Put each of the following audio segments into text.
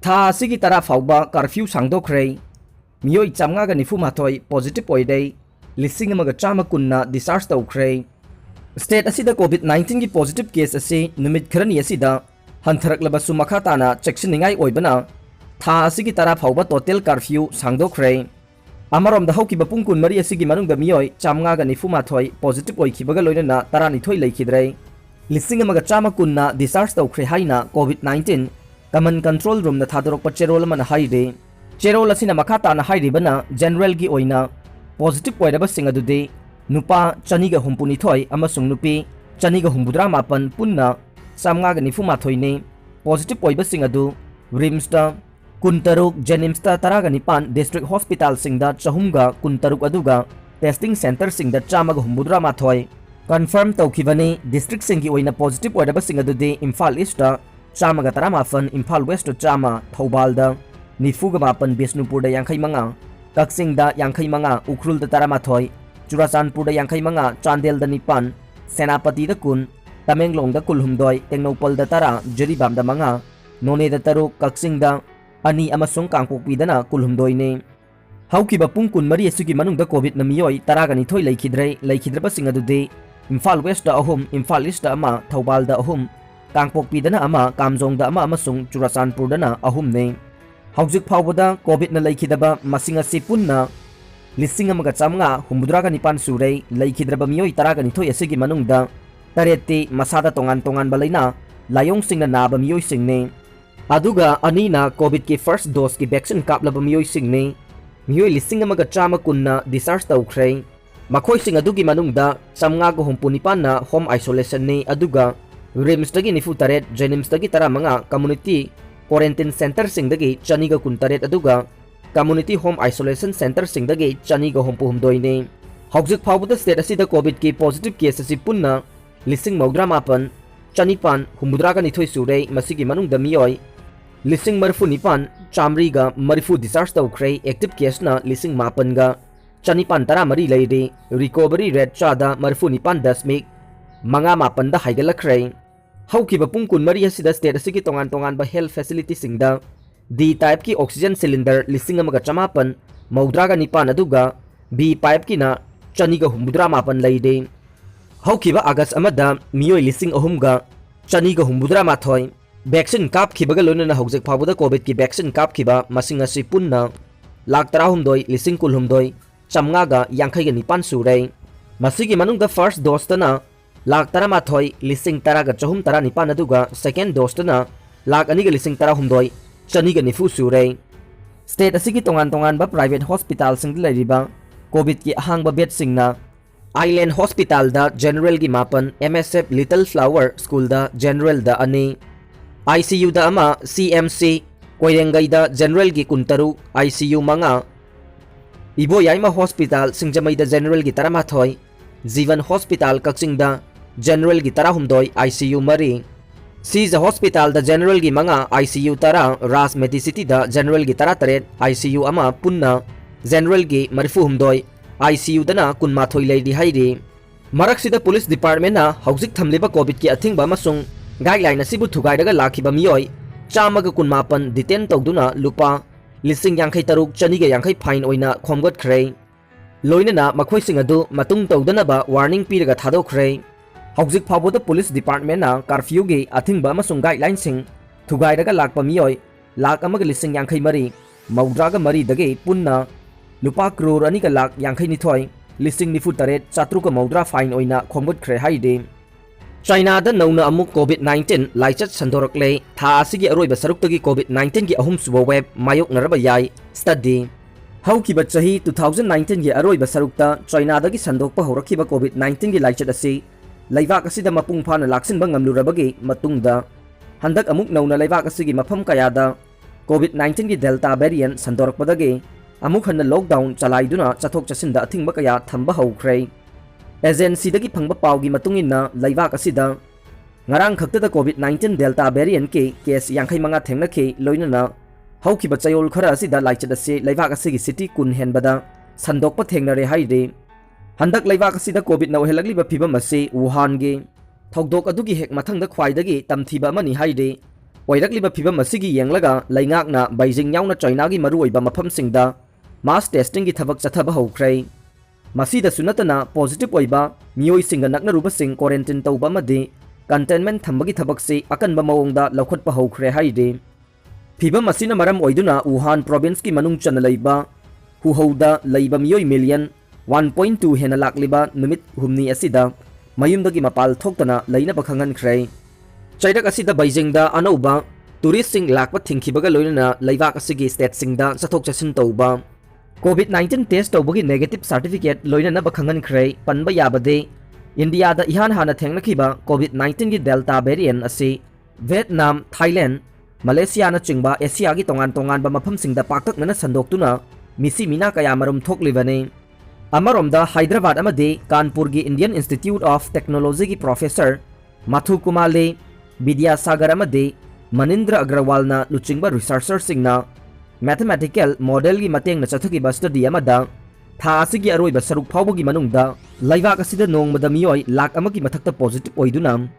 था असिगी तरा फाउबा curfew सांगदोखरे मियोई चामगा निफु माथोई positive ओइदे लिसिंग अमगा चामा कुन्ना डिस्चार्ज तौखरे स्टेट असिदा कोविड-19 की पॉजिटिव केस असे नुमित खरनी असिदा हंथरकलबसु मखा ताना चेक्सिनिंगाई ओइबना था असिगी तरा फाउबा टोटल कर्फ्यू सांगदोखरे अमरोमदा हौकिबा पुंग कुनमरी असिगी मनुंगदा मियोई चामगा निफु माथोई पॉजिटिव ओइखिबगा लोइनना तरानिथोई लेखिद्रे लिसिंग अमगा चामा कुन्ना डिस्चार्ज तौखरे हाइना कोविड-19 कमन कंट्रोल रूम थादोरप चेरोल मन हाइदे चेरोल असिना मखा ताना हाइरिबना जनरल की ओइना पॉजिटिव ओइरबसिंग अदुदे नुपा चनीगा हुम्पुनिथोई अमसुंग नुपी चनीगा हुम्बुद्रा मापन पुन्ना चामगा निफु माथोइने पॉजिटिव ओइबसिंग अदु रिम्सता कुंतरुक जेनिम्सता तरागा निपान डिस्ट्रिक्ट हॉस्पिटल सिंगदा चहुमगा कुंतरुक अदुगा टेस्टिंग सेंटर सिंगदा चामगा हुम्बुद्रा माथोई कन्फर्म तौखिबने डिस्ट्रिक्ट सिंगी ओइना पॉजिटिव ओइरबसिंग अदुदे इम्फाल ईस्टदा चामगा तरा माफन इम्फाल वेस्ट चामा थौबालदा निफुगा मापन बिष्णुपुरदा यांखै मंगा कक्सिंगदा यांखै मंगा उख्रुलदा तरा माथोई चुराचानपुरदा यांखै मंगा चांदेलदा निपान सेनापतिदा कुन तमेंगलोंगदा कुलहुमदोय टेंगनौपलदा तरा जरीबामदा मंगा नोनेदा तरुक कक्सिंगदा अनि अमसुंग कांगपोकपीदना कुलहुमदोयने हौकिबा पुंग कुनमरी असुगी मनुंगदा कोविड नमियोय तरागनिथोय लेखिद्रबसिंग अदुदे इम्फाल वेस्टदा अहुम इम्फाल ईस्टदा अमा थौबालदा अहुम कांगपोकपीदना अमा कामजोंगदा अमा अमसुंग चुराचानपुरदना अहुमने हौजिक फावबदा कोविड न लेखिदबा मसिंग असि पुन्ना लिसिंग अमगा चामगा हुम्बुद्रागा निपान सुरे लेखिद्रबा मियोय तरागनिथोय असुगी मनुंगदा तरेत्ती मसादा तोंगान तोंगान बलैना लायोंग सिंगना नाबा मियोय सिंगने अदुगा अनीना कोविड की फर्स्ट डोज की वैक्सीन कापलबा मियोय सिंगने मियोय लिसिंग अमगा चामा कुन्ना डिस्चार्ज तौखरे मखोय सिंग अदुगी मनुंगदा चामगा हुम्पुनिपानना होम आइसोलेशन ने अदुगा रिम्सदगी निफु तरेट जेनिम्सदगी तरा मंगा कम्युनिटी क्वारंटाइन सेंटर सिंगदगी चनीगा कुन तरेट अदुगा कम्युनिटी होम आइसोलेशन सेंटर सिंगदगी चनीगा हुम्पुहुमदोयने हौजिक फावबदा स्टेट असिदा कोविड की पॉजिटिव केस असि पुन्ना लिसिंग मौद्रा मापन चनीपान हुम्बुद्रागा निथोय सुरे मसिगी मनुंगदा मियोय लिसिंग मरफु निपान चामरीगा मरफु डिस्चार्ज तौखरे एक्टिव केसना लिसिंग मापनगा चनीपान तरा मरी लेदे रिकवरी रेट चादा मरफु निपान दशमिक मंगा मापनदा हाइगलखरे हौकिबा पुंग कुनमरी असिदा स्टेट असिगी तोंगान तोंगानबा हेल्थ फैसिलिटी सिंगदा डी टाइप की ऑक्सीजन सिलेंडर लिसिंग अमगा चमापन मौद्रागा निपान अदुगा बी पाइप किना चनीगा हुम्बुद्रा मापन लेदे हौकिबा अगस्त अमदा मियोय लिसिंग अहुमगा चनीगा हुम्बुद्रा माथोय वैक्सीन कापखिबगा लोनना हौजिक फावबदा कोविड की वैक्सीन कापखिबा मसिंग असि पुन्ना लाख 13 लिसिंग कुलहुमदोय चामगागा यांखैगा निपान सुरे मसिगी मनुंगदा फर्स्ट डोजतना लाख 13 लिसिंग तरागा चहुम तरा निपान अदुगा सेकेंड डोजतना लाख 2 लिसिंग 13 चनीगा निफु सुरे स्टेट असिगी तोंगान तोंगानबा प्राइवेट हॉस्पिटल सिंग लैरिबा कोविड की अहांगबा बेड सिंगना आइलैंड हॉस्पिटल दा जनरल की मापन एमएसएफ लिटिल फ्लावर स्कूल दा जनरल दा अने आईसीयू दा अमा सीएमसी कोयरेंगई दा जनरल की कुंतरु आईसीयू मंगा इबोयाइमा हॉस्पिटल सिंगजमई दा जनरल की तरमाथोय जीवन हॉस्पिटल कक्सिंग दा जनरल की तरहुमदोय आईसीयू मरी सीज हॉस्पिटल दा जनरल की मंगा आईसीयू तरा रास मेडिसिटी दा जनरल की तरा तरेट आईसीयू अमा पुन्ना जनरल की मरफु हुमदोय आईसीयू दना कुनमाथोय लेदी हाइरी मरक्सिदा पुलिस डिपार्टमेंट ना हौजिक थमलिबा कोविड की अथिंगबा अमसुंग गाइडलाइन असिबु थुगाइरगा लाखिबा मियोय चामगा कुनमापन डिटेन तौदुना लुपा लिसिंग यांखै तरुक चनीगा यांखै फाइन ओइना खोमगतखरे लोइनना मखोइसिंग अदु मतुंग तौदनबा वार्निंग पीरगा थादोखरे हौजिक फावबदा पुलिस डिपार्टमेंट ना कर्फ्यू गे अथिंगबा अमसुंग गाइडलाइन सिंग थुगाइरगा लाखपा मियोय लाख अमगा लिसिंग यांखै मरी मौद्रागा मरी दगे पुन्ना लुपा क्रोर अनिगा लाख यांखै निथोय लिसिंग निफु तरेट चात्रुका मौद्रा फाइन ओइना खोमगतखरे हाइदे चाइना दा नौना अमुक कोविड-19 लाइचत संदोरकले था असिगी अरोइबा सरुक्तगी कोविड-19 की अहुमसुबा वेब मायोकनरबा याय स्टडी हौकिबा चही 2019 की अरोइबा सरुक्ता चाइना दगी संदोकपा होरखिबा कोविड-19 की लाइचत असि लैबाक असिदा मपुंग फाना लाक्सिनबा ngamlurabagi matungda handak amuk नौना लैबाक असिगी मफम कयादा कोविड-19 की डेल्टा वेरिएंट संदोरकपदगी अमुक हन्ना लॉकडाउन चलाइदुना चथोक चसिनदा अथिंगबा कया थंबा हौख्रे एजेंसी दगी फंगबा पावगी मतुंगिना लैबाक असिदा ngarang खक्तदा कोविड-19 डेल्टा वेरिएंट के केस यांखै मंगा थेंगनखि लोइनना हौखिबा चयोल खरा असिदा लाइचत असि लैबाक असिगी सिटी कुन हेनबदा संदोकपा थेंगनरे हाइदे हंदक लैबाक असिदा कोविड नौ हेलगलिबा फिबम असि Wuhan gay थौदोक अदुगी Keck मथंगदा ख्वाइदगी तमथिबा अमनि हाइदे oirakliba phibam asigi yenglaga laingakna Beijing yauna China gi maruoiba mafamsingda mass testing gi thabak chathaba hokrai masida sunatana positive oiba mioi singa naknaruba sing quarantine tawba madi containment thambagi thabak se akanba mawongda laukhatpa hokre haide phibam asina maram oiduna Wuhan province ki manung chana leiba huhouda leiba mioi million 1.2 hena lakliba numit humni asida mayumdagi mapal thoktana leina bakhangan khrai chairak asida Beijing da anauba tourist sing lakpa thingkhibaga loinana leibak asigi state singda chathok chasin tawba COVID-19 test tawbagi negative certificate loinana bakhangan khrai panba yabade India da ihan hana thengnakhiba COVID-19 gi delta variant asi Vietnam Thailand Malaysia na chingba Asia gi tongan ba mafam singda paktak nana sandoktuna misi mina kaya marum thoklibane Amaromda Hyderabad amade Kanpur gi Indian Institute of Technology gi professor Mathu Kumale Vidya Sagar amade Manindra Agrawal na luchingba researcher singna mathematical model gi mateng na chathaki ba study amada tha asigi aroiba saruk phawgi manungda laibak asida nongmada miyoi lak amagi mathakta positive oiduna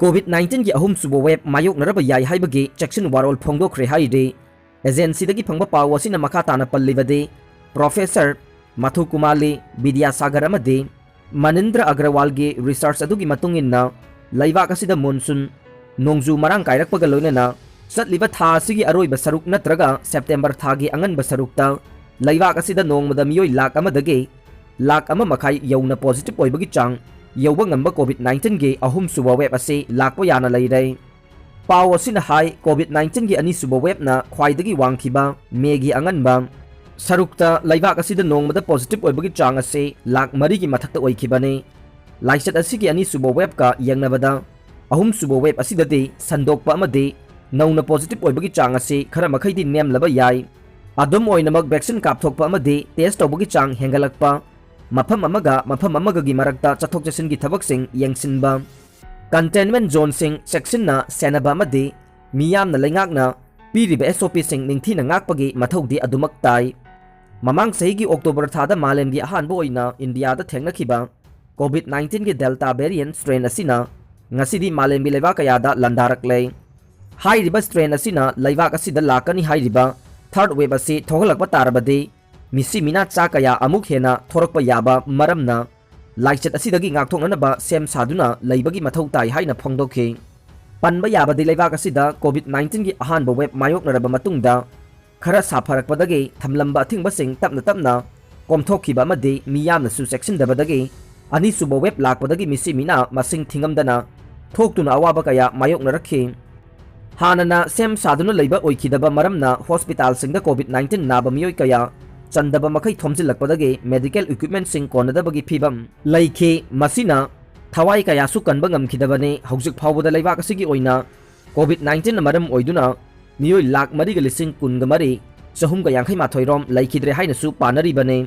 COVID-19 gi Ahumsuba web Mayoknaraba yai haibagi chection warol phongdokhre haide agency dagi phangba paw asina makha tana pallibade professor Mathu Kumale Vidya Sagar amade Manindra Agrawal gi research adugi matunginna laibak asida monsoon nongju marang kairakpaga loinana satliba tha asigi aroiba saruk natraga September thagi anganba sarukta laibak asida nongmada miyoi lak amadagi lak ama makhai yauna positive oibagi chang yauba ngamba COVID-19 gi Ahumsuba web ase lakpa yana leirai paw asina hai COVID-19 gi ani suba web na khwaidagi wangkhiba megi anganba sarukta laibak asida nongmada positive oibagi chang ase lak mari gi mathakta oikhibane laichat asigi ani suba web ka yangnabada Ahumsuba web asidade sandokpa amade nauna positive oibagi chang ase khara makhaidi nemlaba yai adom oinamak vaccine kapthokpa amade test tawbagi chang hengalakpa mafam amaga gi marakta chathok chasin gi thabak sing yengsinba containment zone sing section na senaba amade miyam na laingakna piriba SOP sing ningthina ngakpagi mathodi adumak tai mamang sahi gi October thada malem gi ahanbo oina India da thengnakhiba COVID-19 gi delta variant strain asina ngasidi malem gi leba kaya da landaraklei hairiba strain asina laibak asida lakani hairiba third wave asi thogalakpa tarabade misi mina cha kaya amuk hena thorakpa yaba maramna laichat asidagi ngakthoknanaba sem saduna leibagi mathau tai haina phongdokhi panba yabadi leibak asida COVID-19 gi ahanba web Mayoknaraba matungda khara safarakpadagi thamlamba athingba sing tapna komthokhiba amade miyamna su section dabadagi ani suba web lakpadagi misi mina masing thingamdana thoktuna awaba kaya Mayoknarakhi hanana sem saduna leiba oikhidaba maramna hospital singda COVID-19 naba miyoi kaya chandaba makai thomjilakpadagi medical equipment sing konadabagi phibam leikhe masina thawai kaya su kanba ngamkhidabane hojik phawbada leibak asigi oina COVID-19 na maram oiduna miyoi lak mari ga lising kunga mari chahum ga yankhai mathoi rom leikhidre haina su panari bane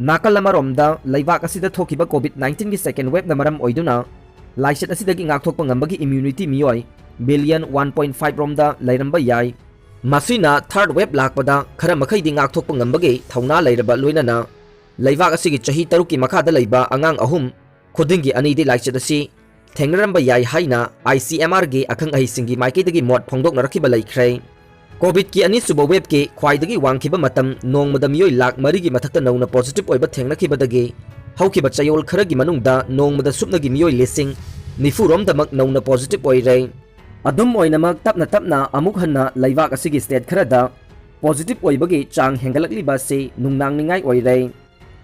nakalama romda leibak asida thokiba COVID-19 gi second wave na maram oiduna laichat asidagi ngakthokpa ngambagi immunity miyoi billion 1.5 romda lairamba yai masina third wave lakpada khara makhai di ngakthokpa ngambagi thauna lairaba loinana leibak asigi chahi taruki makhada leiba angang ahum khudingi ani di laichat asi thengramba yai haina ICMR ge akhang ahi singi maikidagi mot phongdok narakhiba laikhrei covid ki ani suba wave ke khwaidagi wangkhiba matam nongmada miyoi lak mari gi mathakta nauna positive oiba thengnakhibadagi haukiba chayol kharagi manungda nongmada supnagi miyoi lesing nifurom damak nauna positive oirei adum oinamak tapna amuk hanna leibak asigi state kharada positive oibagi chang hengalakliba se nungnang ningai oirei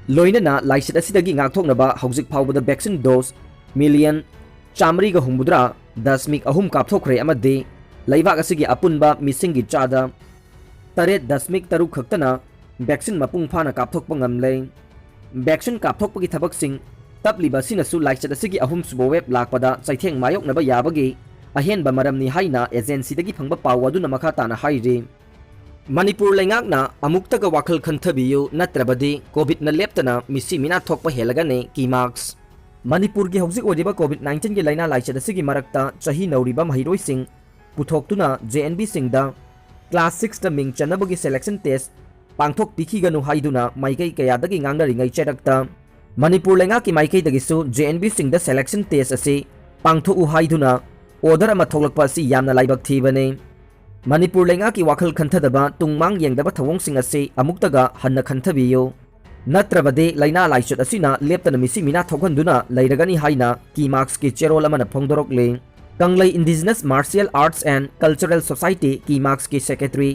loinana laichat asidagi ngakthoknaba hojik phawbada vaccine dose million chamri ga humbudra dasmik ahum kapthokre amade leibak asigi apunba misingi chada taret dasmik taru khaktana vaccine mapung phana kapthokpa ngamle vaccine kapthokpagi thabak sing tapliba sinasu laichat asigi Ahumsuba web lakpada chaitheng mayoknaba yabagi ahenba maramni haina agency dagi phangba pawaduna makha tana hairi Manipur lengakna amuktaga wakhal khanthabiyu natrabadi covid na leptana misi mina thokpa helagane kimax Manipur gi hojik odiba COVID-19 gi laina laichat asigi marakta chahi nauriba mahiroi sing puthoktuna JNB singda class 6 ta ming chanabagi selection test pangthok tikhi ganu haiduna maikai kaya dagi ngangna ringai cherakta Manipur lenga ki maikai dagi su JNB singda selection test ase pangtho u haiduna order ama tholakpa asi yamna laibak thibane Manipur lenga ki wakhal khanthadaba tungmang yengdaba thawong asi amuktaga hanna khanthabiyo natrabade laina laisut asina leptana misi mina thokhanduna lairagani haina ki marks ki cherol amana phongdorok le Kanglai Indigenous Martial Arts and Cultural Society ki marks ki secretary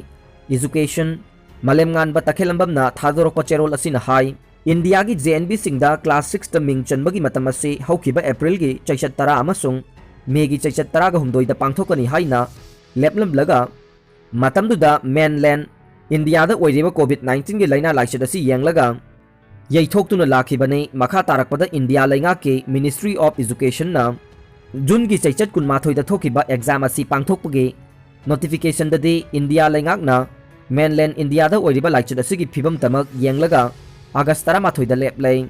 education malemngan ba takhelambamna thadorok pa cherol asina hai India ki JNB singda class 6 ta ming chanbagi matam ase haukiba April gi chaichat tara amasung May gi chaichat tara ga humdoi da pangthokani haina leplam laga matamduda mainland India da oiriba COVID-19 gi laina laisat asi yenglaga yaithoktuna lakhibane makha tarakpada India lainga ke Ministry of Education na June gi chaichat kunmathoi da thokiba exam asi pangthokpagi notification da de India laingak na mainland India da oiriba laichat asi gi phibam tamak yenglaga August 13 da leplay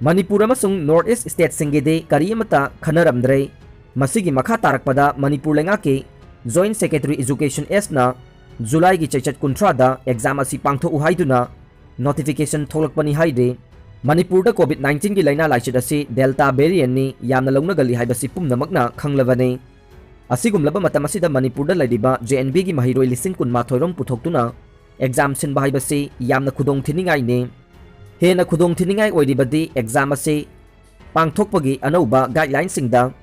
Manipur amasung North East state singede kariyamata khanaramdre masigi makha tarakpada Manipur lainga ke Joint Secretary Education S na July gi chaichat kunthra da exam asi pangtho uhaiduna notification tholakpani haide Manipur da COVID-19 gi laina laichat asi Delta variant ni yamna longna gali haibasi pumnamakna khanglabane asigumlaba matam asida Manipur da laidiba JNB gi mahiroi lising kun mathoirom puthoktuna exam sin bahaibasi yamna khudong thiningai ne hena khudong thiningai oidibadi exam ase pangthokpagi anauba guidelines singda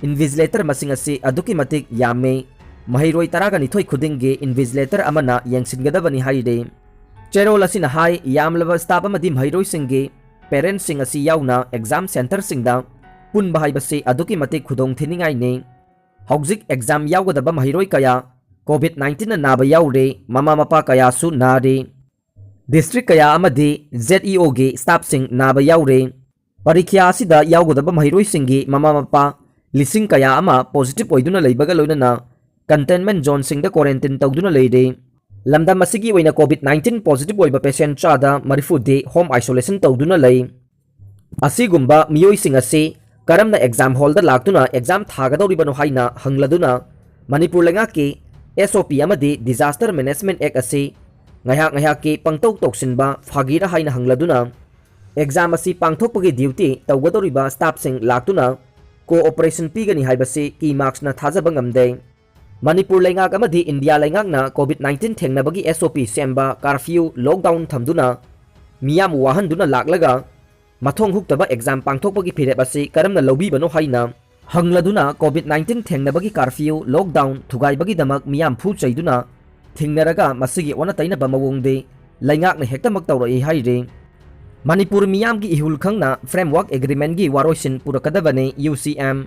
invigilator masing ase aduki matik yamme mahiroi taraga ni thoi khudinge invigilator amana yengsingadabani haide cherol asina hai yamlaba staff amadi mahiroi singe parents sing asi yauna exam center singda pun bahaibasi aduki matik khudong thiningai ne hauzik exam yawgadaba mahiroi kaya COVID-19 na naba yaure mama mapa kaya su nare district kaya amadi ZEO ge staff sing naba yaure parikya asida yawgadaba mahiroi singi mama mapa lising kaya ama positive oiduna leibaga loinana containment zone singda quarantine tawduna leide lamda masigi oina COVID-19 positive oiba patient chada marifu de home isolation tawduna lei asigumba miyoi sing ase karamna exam hall da laktuna exam thagadoribano haina hangladuna Manipur lenga ke SOP amadi disaster management act ase ngaya ke pangtok toksinba phagira haina hangladuna exam asi pangthokpagi duty tawgadoriba staff sing laktuna cooperation pigani haibase ki marks na thajaba ngamde Manipur lengak amadi India lengak na COVID-19 thengnabagi SOP semba curfew lockdown thamduna miyam wahanduna laklaga mathong huktaba exam pangthokpagi phirep ase karamna lobibano haina hangladuna COVID-19 thengnabagi curfew lockdown thugaibagi damak miyam phu chaiduna thingnaraga masigi ona taina bamawongde lengak na hektamak tawrai haire Manipur miyam gi ihul khangna framework agreement gi waroisin purakadabane UCM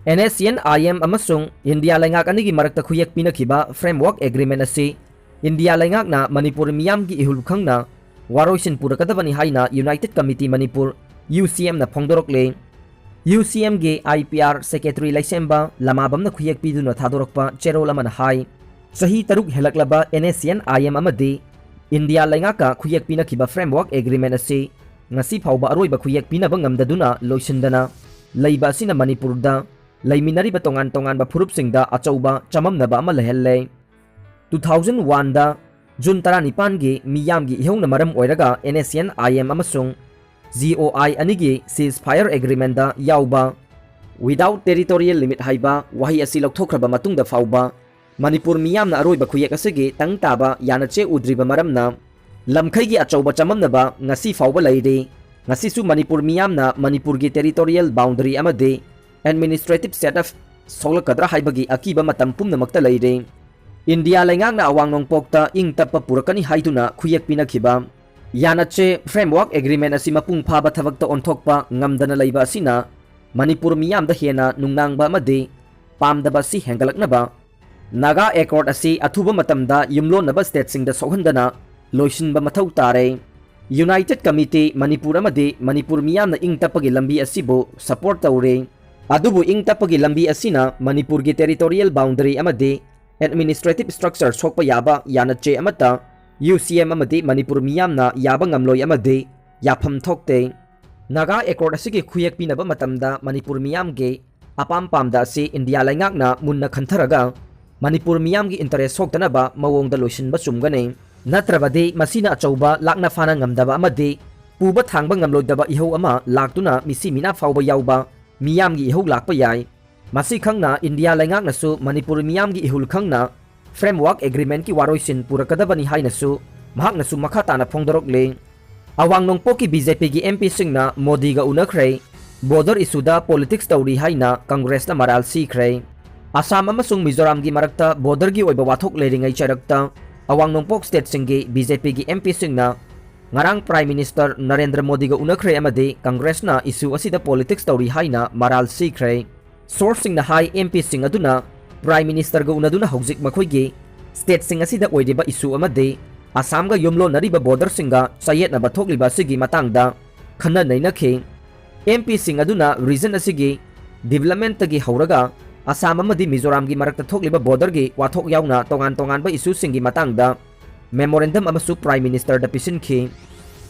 NSCN IM amasung India lengak ani gi marakta khuyak pinakhiba framework agreement ase India lengak na Manipur miyam gi ihul khangna waroisin purakadabani haina United Committee Manipur UCM na phongdorokle UCM ge IPR secretary laisemba lamabamna khuyak piduna thadorokpa cherol amana hai sahi taruk helaklaba NSCN IM amadi India lengaka khuyak pinakhiba framework agreement ase ngasi phauba aroiba khuyak pinaba ngamdaduna loisindana leiba sina Manipurda laiminariba tongan ba phurupsingda achauba chamamnaba ama lehelle 2001 da June 19 gi miyam gi ihongna maram oiraga NSCN IM amasung GOI anigi ceasefire agreement da yauba without territorial limit haiba wahi asi lokthokraba matungda fauba Manipur miyamna aroiba khuyak asege tangtaba yana che udriba maramna lamkhai gi achauba chamamnaba ngasi fauba leide ngasi su Manipur miyamna Manipur gi territorial boundary amade administrative setup solakadra haibagi akiba matam pumnamakta leide India lengakna awang nongpokta ing tappa purakani haiduna khuyak pinakhiba yanache framework agreement asi mapung phaba thabakta onthokpa ngamdana leiba asina Manipur miyamda hena nungnangba amade pamdaba si hengalaknaba Naga Accord asi athuba matamda yumlonaba state singda sohandana loisinba mathau tare United Committee Manipur amade Manipur miyamna ing tapagi lambi asibo support tawre adubu ing tapagi lambi asina Manipur gi territorial boundary amade administrative structure sokpa yaba yanache amata UCM amadi Manipur miyamna yaba ngamloi amade yapham thokte Naga Accord asigi khuyak pinaba matamda Manipur miyam ge apam pamda asi India laingakna munna khantharaga Manipur miyam gi interest soktanaba mawongda loisinba chumgane natrabade masina achauba lakna fana ngamdaba amade puba thangba ngamloidaba ihau ama laktuna misi mina fauba yauba miyam gi ihau lakpa yai Masi khangna India lengak nasu Manipur miyam gi ihul khangna framework agreement ki waroisin purakadabani hainasu mahak nasu makha tana phongdorok le awang nongpo ki BJP gi MP singna Modi ga unakhre border issue da politics tawri haina Congress na maral sikhre Assam amasung Mizoram gi marakta border gi oiba wathok leringai charakta awang nongpok state singi BJP gi MP singna ngarang Prime Minister Narendra Modi ga unakhre amade Congress na issue asida politics tawri haina maral sikhre source sing na high MP sing aduna Prime Minister ga unaduna hojik makhoi gi state sing asida oidiba issue amade Assam ga yumlo nariba border singa sayet na bathok liba sigi matangda khana naina khe MP sing aduna reason asigi development gi hauraga Assam amadi Mizoram gi marakta thokliba border gi wathok yauna tongan ba issue singi matangda memorandum amasu Prime Minister da pisin khi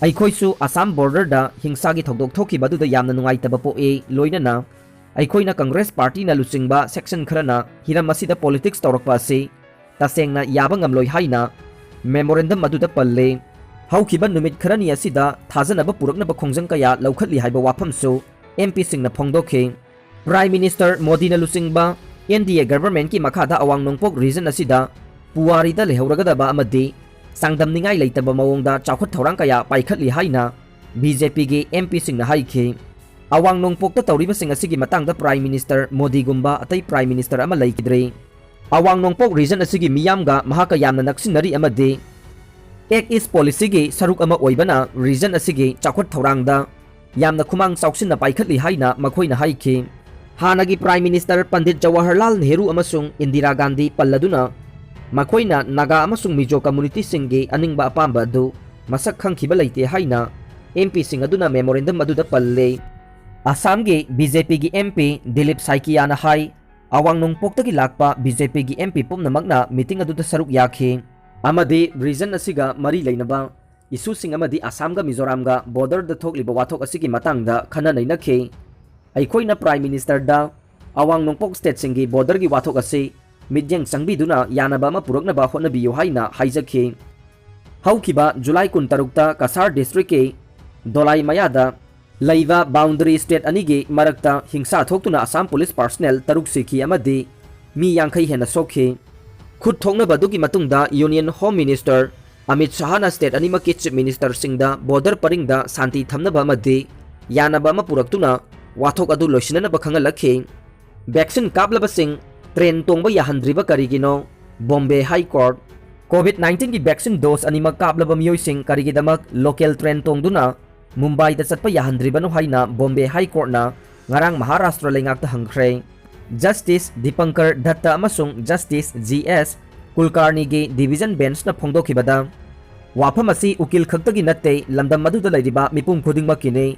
aikhoisu Assam border da hingsa gi thokdok thoki badu da yamna nungai taba po e loina na aikhoina Congress party na lucingba section kharana hiram asida politics tawrakpa ase tasengna yaba ngamloi haina memorandum adu da palle haukiba numit kharani asida thajanaba puraknaba khongjang kaya laukhatli haiba wafam su MP singna phongdokhe Prime Minister Modi na lusingba NDA government ki makhada awang nongpok region asida puwari da lehoragadaba amadi sangdamningai leitaba mawongda chawkhat thorang kaya paikhatli haina BJP gi MP singna haikhe awang nongpok ta tawriba sing asigi matangda Prime Minister Modi gumba atai Prime Minister ama laikidre awang nongpok region asigi miyamga mahaka yamna naksinari amadi Act East policy gi saruk ama oibana region asigi chawkhat thorangda yamna khumang chawksin na paikhatli haina makhoina haikhe Hanagi Prime Minister Pandit Jawaharlal Nehru amasung Indira Gandhi palladuna makoina Naga amasung Mizo community singi aningba apamba adu masak khangkhiba leite haina MP sing aduna memorandum aduda palle Assam gi BJP gi MP Dilip Saikia na hai awang nongpok gi lakpa BJP gi MP pumnamakna meeting aduda saruk yakhe amadi region asiga mari leinaba issue sing amadi Assam ga Mizoram ga border da thokliba wathok asigi matangda khana nainakhe aikhoina Prime Minister da awang nongpok state singi border gi wathok ase midyang changbiduna yanaba ma puraknaba hotnabiyo haina haijakhe haukiba July 13 ta Kasar district ke Dolai mayada laiva boundary state anigi marakta hingsa thoktuna Assam police personnel taruk sikhi amadi mi yangkhai hena sokhe khut thokna badugi matungda Union Home Minister Amit Shah na state anima ke chief minister singda border paringda santi thamnaba amadi yanaba ma puraktuna wathok adu loisinana bakhangalakhe vaccine kaplaba sing train tongba yahandriba karigino Bombay High Court COVID-19 ki vaccine dose anima kaplaba miyoi sing karigidamak local train tongduna Mumbai da chatpa yahandriba no haina Bombay High Court na ngarang Maharashtra lengak ta hangkhre Justice Dipankar Datta amasung Justice GS Kulkarni gi division bench na phongdokhibada wafam asi ukil khaktagi natte lamdam maduda leiriba mipum khudingma kine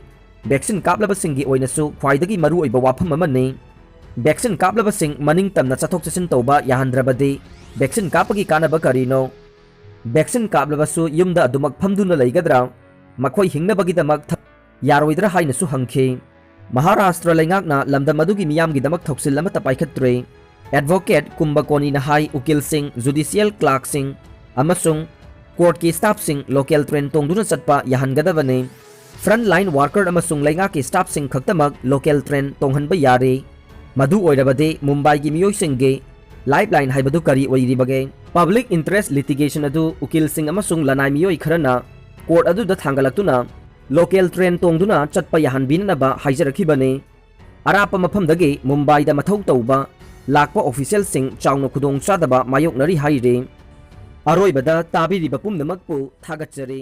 vaccine kaplaba singi oinasu khwaidagi maru oiba wafam amani vaccine kaplaba sing maning tamna chathok chasin toba yahandrabadi vaccine kapagi kanaba karino vaccine kaplaba su yumda adumak phamduna leigadra makhoi hingnabagi damak yaroidra hainasu hangkhe Maharashtra lengakna lamdam adugi miyamgi damak thoksil lama tapaikhatre advocate Kumbakoni na hai ukil sing judicial clerk sing amasung court ki staff sing local train tongduna chatpa yahangadabane frontline worker amasung lengak ki staff sing khaktamak local train tonghanba yare madu oirabade Mumbai gi miyoi singge lifeline haibadu kari oiribage public interest litigation adu ukil sing amasung lanai miyoi kharana court adu da thangalaktuna local train tongduna chatpa yahanbinaba haijarakibane arapa mafamdagi Mumbai da mathau tauba lakpa official sing chawna khudong chadaba mayoknari haire Aroiba da tabiriba pumnamakpu thagachare